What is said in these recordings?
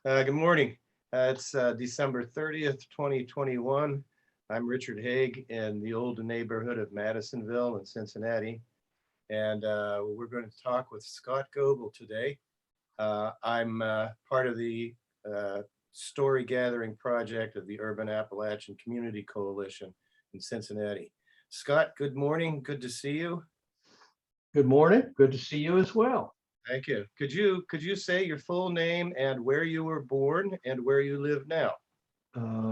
Good morning. It's December 30th, 2021. I'm Richard Hague in the old neighborhood of Madisonville in Cincinnati. And we're going to talk with Scott Goebel today. I'm part of the story gathering project of the Urban Appalachian Community Coalition in Cincinnati. Scott, good morning. Good to see you. Good morning. Good to see you as well. Thank you. Could you say your full name and where you were born and where you live now?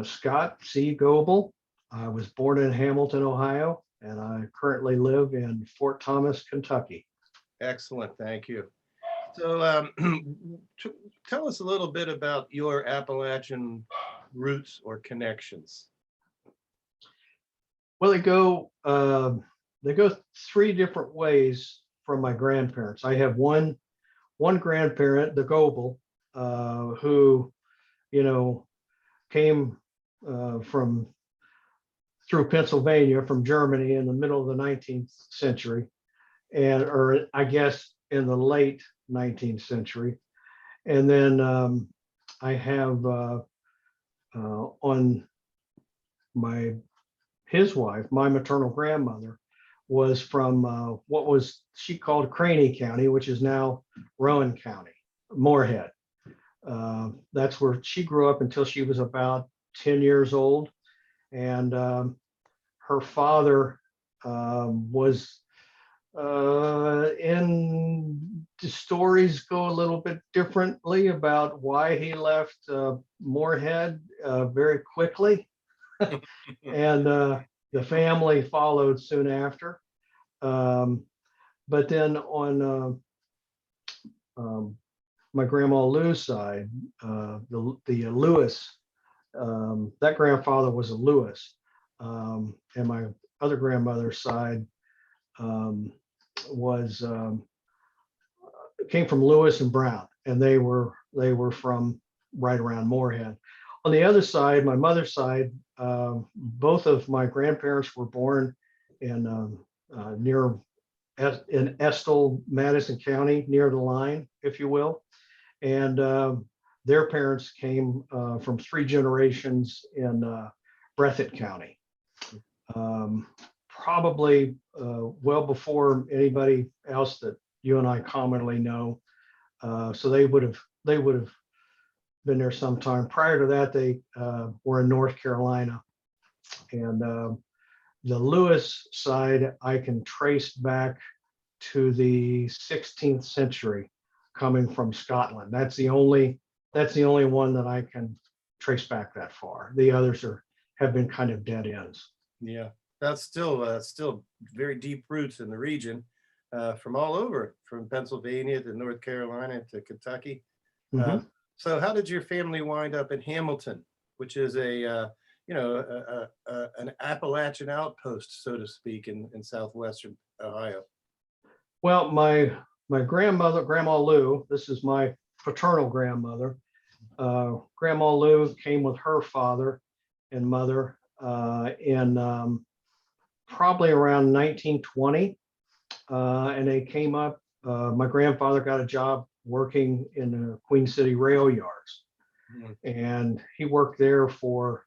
Scott C. Goebel. I was born in Hamilton, Ohio, and I currently live in Fort Thomas, Kentucky. Excellent. Thank you. So tell us a little bit about your Appalachian roots or connections. Well, they go three different ways from my grandparents. I have one grandparent, the Goebel, who, came from through Pennsylvania from Germany in the middle of the 19th century, or I guess in the late 19th century. And then I have on his wife, my maternal grandmother, was from what was she called Craney County, which is now Rowan County, Moorhead. That's where she grew up until she was about 10 years old. And her father was in the stories go a little bit differently about why he left Moorhead very quickly. And the family followed soon after. But then on my grandma Lou's side, the Lewis, that grandfather was a Lewis. And my other grandmother's side came from Lewis and Brown, and they were from right around Moorhead. On the other side, my mother's side, both of my grandparents were born in Estill, Madison County, near the line, if you will. And their parents came from three generations in Breathitt County, probably well before anybody else that you and I commonly know. So they would have been there sometime. Prior to that, they were in North Carolina. And the Lewis side, I can trace back to the 16th century, coming from Scotland. That's the only one that I can trace back that far. The others have been kind of dead ends. Yeah, that's still very deep roots in the region, from all over, from Pennsylvania to North Carolina to Kentucky. Mm-hmm. So how did your family wind up in Hamilton, which is an Appalachian outpost, so to speak, in southwestern Ohio? Well, my grandmother, Grandma Lou, this is my paternal grandmother. Grandma Lou came with her father and mother in probably around 1920. And they came up, my grandfather got a job working in the Queen City rail yards. Mm-hmm. And he worked there for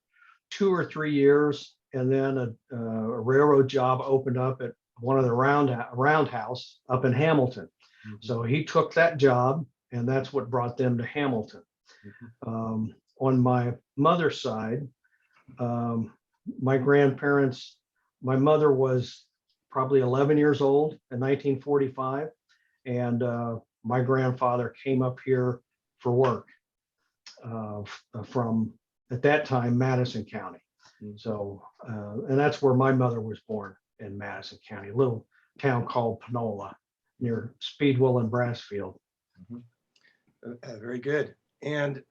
2 or 3 years. And then a railroad job opened up at one of the roundhouse up in Hamilton. Mm-hmm. So he took that job, and that's what brought them to Hamilton. Mm-hmm. On my mother's side, my grandparents, my mother was probably 11 years old in 1945, and my grandfather came up here for work from, at that time, Madison County. Mm-hmm. So, and that's where my mother was born, in Madison County, a little town called Panola near Speedwell and Brassfield. Mm-hmm. Very good. And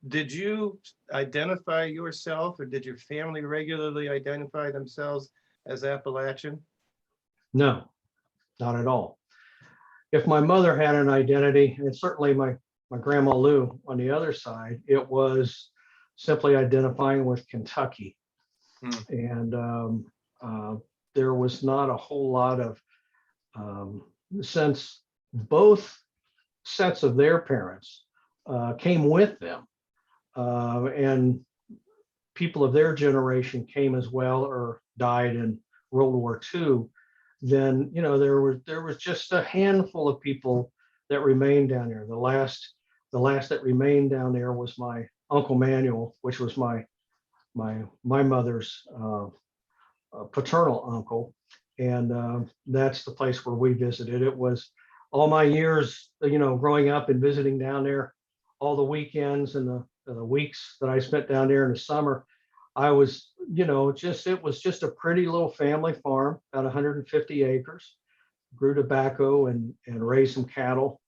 did you identify yourself, or did your family regularly identify themselves as Appalachian? No, not at all. If my mother had an identity, and certainly my grandma Lou on the other side, it was simply identifying with Kentucky. And there was not a whole lot of, since both sets of their parents came with them. And people of their generation came as well or died in World War II. Then, there was just a handful of people that remained down there. The last that remained down there was my Uncle Manuel, which was my mother's paternal uncle. And that's the place where we visited. It was all my years, growing up and visiting down there, all the weekends and the weeks that I spent down there in the summer. I was, it was just a pretty little family farm, about 150 acres, grew tobacco and raised some cattle.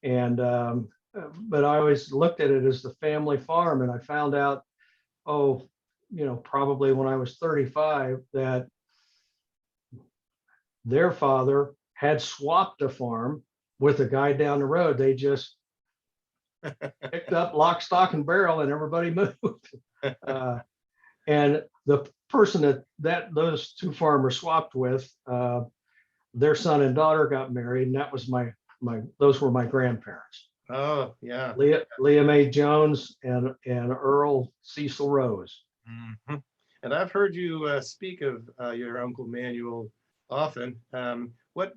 And, but I always looked at it as the family farm. And I found out, probably when I was 35, that their father had swapped a farm with a guy down the road. They just picked up lock, stock, and barrel, and everybody moved. And the person that those two farmers swapped with, their son and daughter got married, and that was those were my grandparents. Oh, yeah. Leah Mae Jones and Earl Cecil Rose. Mm-hmm. And I've heard you speak of your Uncle Manuel often. What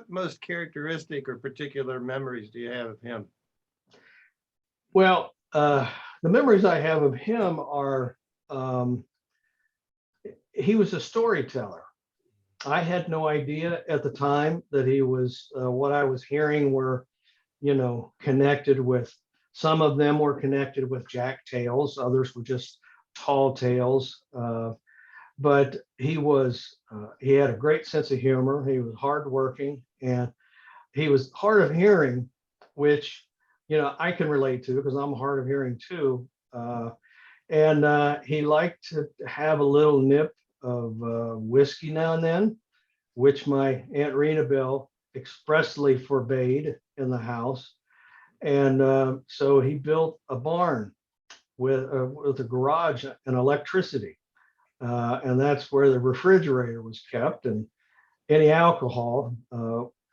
most characteristic or particular memories do you have of him? Well, the memories I have of him are he was a storyteller. I had no idea at the time that he was, what I was hearing were, connected with, some of them were connected with jack tales, others were just tall tales. But he had a great sense of humor. He was hardworking, and he was hard of hearing, which, I can relate to because I'm hard of hearing too. And he liked to have a little nip of whiskey now and then, which my Aunt Rena Bill expressly forbade in the house. And so he built a barn with a garage and electricity. And that's where the refrigerator was kept, and any alcohol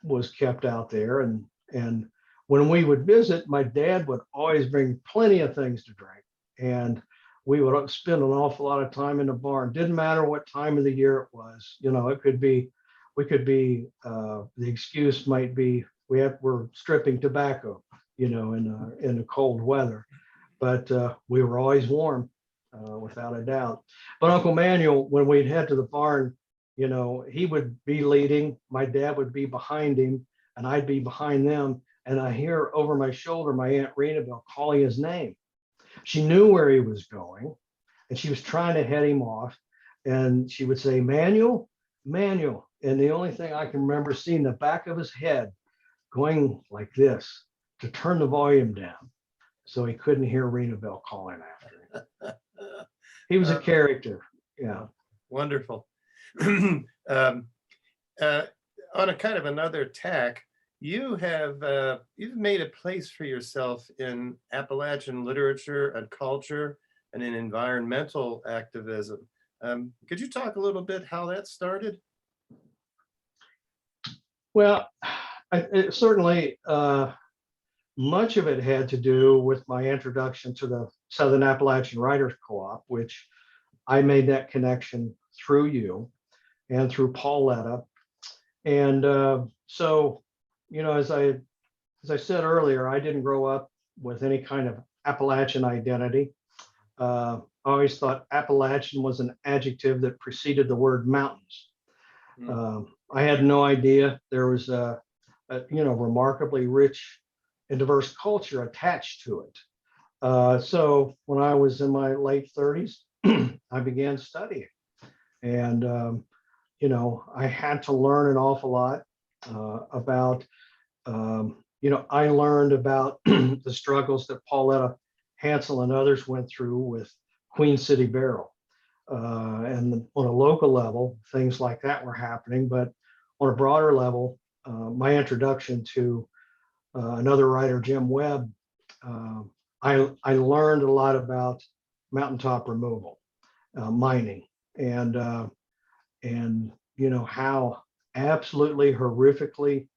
was kept out there. And when we would visit, my dad would always bring plenty of things to drink. And we would spend an awful lot of time in the barn. Didn't matter what time of the year it was. It could be, the excuse might be, we're stripping tobacco, in the cold weather. But we were always warm, without a doubt. But Uncle Manuel, when we'd head to the barn, he would be leading, my dad would be behind him, and I'd be behind them. And I hear over my shoulder my Aunt Rena Bill calling his name. She knew where he was going, and she was trying to head him off. And she would say, Manuel, Manuel. And the only thing I can remember seeing the back of his head going like this to turn the volume down so he couldn't hear Rena Bill calling after him. He was a character. Yeah. Wonderful. On a kind of another tack, you've made a place for yourself in Appalachian literature and culture and in environmental activism. Could you talk a little bit how that started? Well, certainly much of it had to do with my introduction to the Southern Appalachian Writers Co-op, which I made that connection through you and through Pauletta. And so, as I said earlier, I didn't grow up with any kind of Appalachian identity. I always thought Appalachian was an adjective that preceded the word mountains. I had no idea there was a remarkably rich and diverse culture attached to it. So when I was in my late 30s, I began studying. And, I had to learn an awful lot about, I learned about the struggles that Pauletta Hansel and others went through with Queen City Barrel. And on a local level, things like that were happening. But on a broader level, my introduction to another writer, Jim Webb, I learned a lot about mountaintop removal, mining, and how absolutely horrifically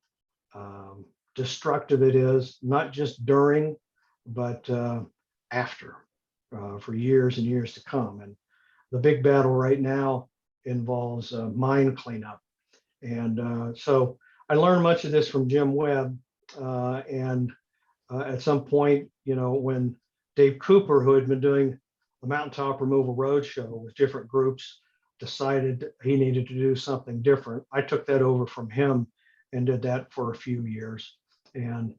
destructive it is, not just during but after for years and years to come. And the big battle right now involves mine cleanup. And so I learned much of this from Jim Webb. And at some point, when Dave Cooper, who had been doing the Mountaintop Removal Roadshow with different groups, decided he needed to do something different, I took that over from him and did that for a few years. And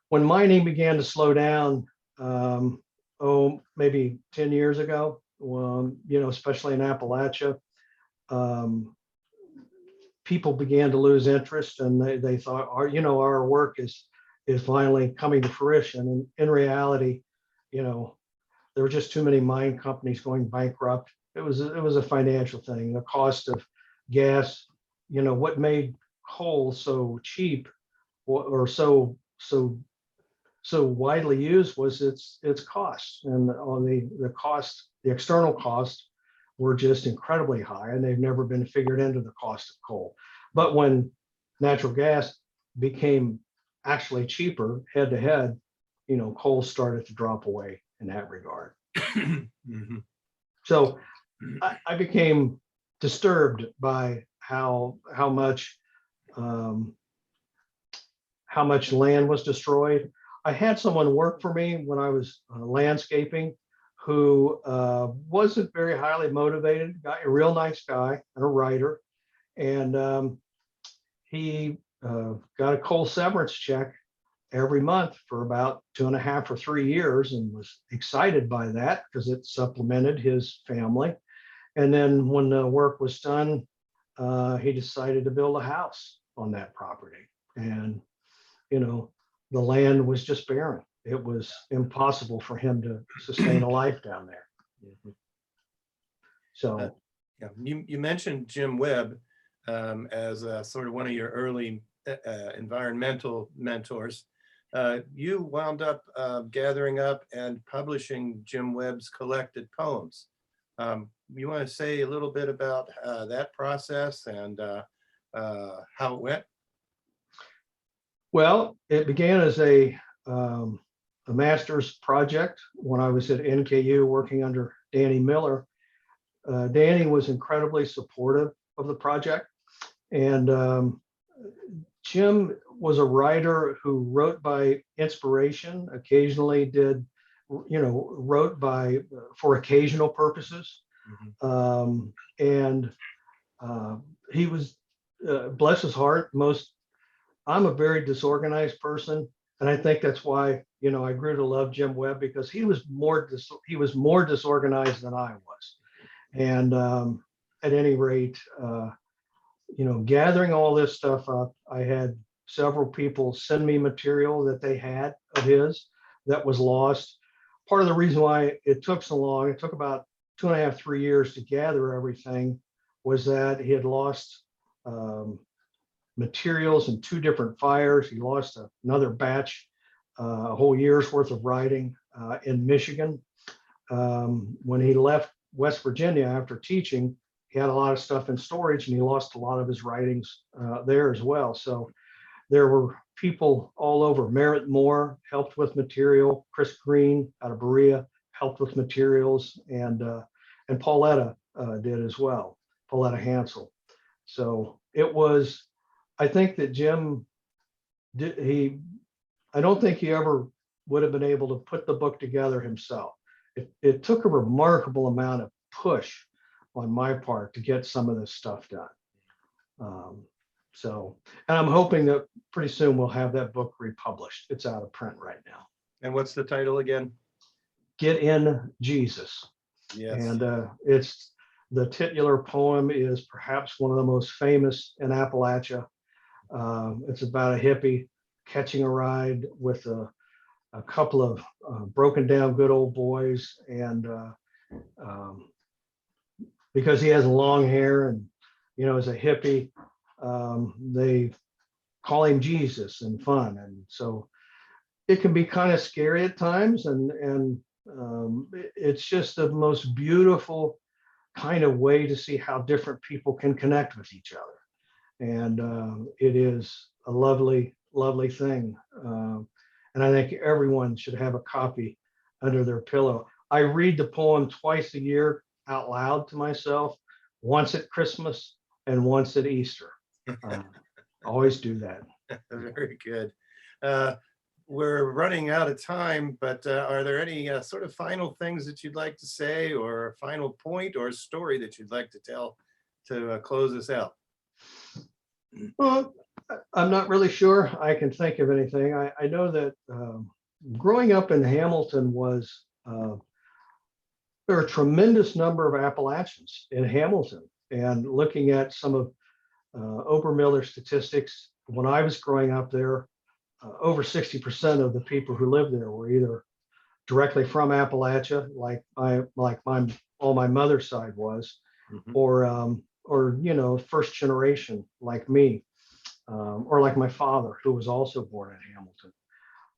when mining began to slow down, maybe 10 years ago, especially in Appalachia, people began to lose interest, and they thought our work is finally coming to fruition. And in reality, there were just too many mine companies going bankrupt. It was a financial thing. The cost of gas, what made coal so cheap or so widely used was its costs, and on the cost, the external costs were just incredibly high, and they've never been figured into the cost of coal. But when natural gas became actually cheaper head to head, coal started to drop away in that regard. Mhm. So I became disturbed by how much land was destroyed. I had someone work for me when I was landscaping who wasn't very highly motivated, guy, a real nice guy and a writer. And he got a coal severance check every month for about 2.5 or 3 years, and was excited by that because it supplemented his family. And then when the work was done, he decided to build a house on that property. And, the land was just barren. It was impossible for him to sustain a life down there. Mhm. So, Yeah, you mentioned Jim Webb as sort of one of your early environmental mentors. You wound up gathering up and publishing Jim Webb's collected poems. You want to say a little bit about that process and how it went? well, it began as a master's project when I was at NKU working under Danny Miller. Danny was incredibly supportive of the project. And Jim was a writer who wrote by inspiration, occasionally wrote for occasional purposes. Mhm. And he was, bless his heart, I'm a very disorganized person. And I think that's why, I grew to love Jim Webb, because he was more disorganized than I was. And at any rate, gathering all this stuff up, I had several people send me material that they had of his that was lost. Part of the reason why it took so long, it took about 2.5, 3 years to gather everything, was that he had lost materials in 2 different fires. He lost another batch, a whole year's worth of writing in Michigan. When he left West Virginia after teaching, he had a lot of stuff in storage, and he lost a lot of his writings there as well. So there were people all over. Merritt Moore helped with material. Chris Green out of Berea helped with materials, and Pauletta did as well, Pauletta Hansel. So it was, I think that Jim I don't think he ever would have been able to put the book together himself. It took a remarkable amount of push on my part to get some of this stuff done. And I'm hoping that pretty soon we'll have that book republished. It's out of print right now. And what's the title again? Get in Jesus. Yes. And it's the titular poem is perhaps one of the most famous in Appalachia. It's about a hippie catching a ride with a couple of broken down good old boys, and because he has long hair and as a hippie, they call him Jesus and fun, and so it can be kind of scary at times, and it's just the most beautiful kind of way to see how different people can connect with each other, and it is a lovely thing. And I think everyone should have a copy under their pillow. I read the poem twice a year out loud to myself, once at Christmas and once at Easter. Always do that. Very good. We're running out of time, but are there any sort of final things that you'd like to say, or a final point or a story that you'd like to tell to close us out? Well, I'm not really sure I can think of anything. I know that growing up in Hamilton was, there are a tremendous number of Appalachians in Hamilton. And looking at some of Obermiller statistics, when I was growing up there, over 60% of the people who lived there were either directly from Appalachia, like all my mother's side was, Mhm. or you know, first generation like me, or like my father, who was also born in Hamilton.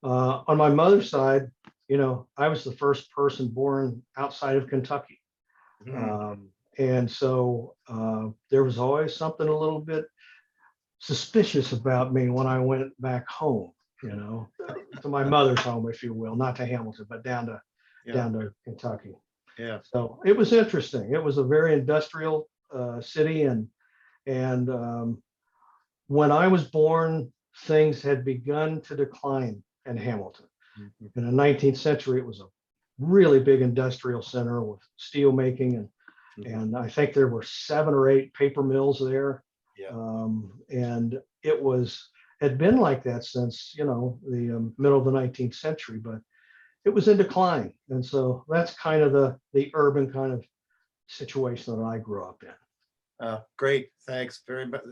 On my mother's side, you know, I was the first person born outside of Kentucky. Mhm. And so there was always something a little bit suspicious about me when I went back home, you know, to my mother's home, if you will, not to Hamilton, but down Yeah, to Kentucky. yeah. So it was interesting. It was a very industrial city, and when I was born, things had begun to decline in Hamilton. Mhm. In the 19th century, it was a really big industrial center with steel making, Mhm. and I think there were 7 or 8 paper mills there. Yeah. And it had been like that since, you know, the middle of the 19th century, but it was in decline. And so that's kind of the urban kind of situation that I grew up in. Great, thanks very much.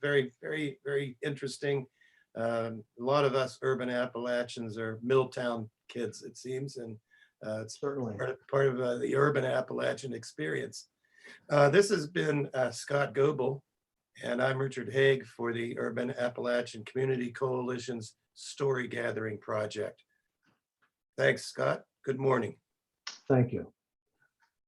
Very, very, very interesting. A lot of us urban Appalachians are Milltown kids, it seems, and it's Certainly. part of the urban Appalachian experience. This has been Scott Goebel, and I'm Richard Hague for the Urban Appalachian Community Coalition's Story Gathering Project. Thanks, Scott. Good morning. Thank you.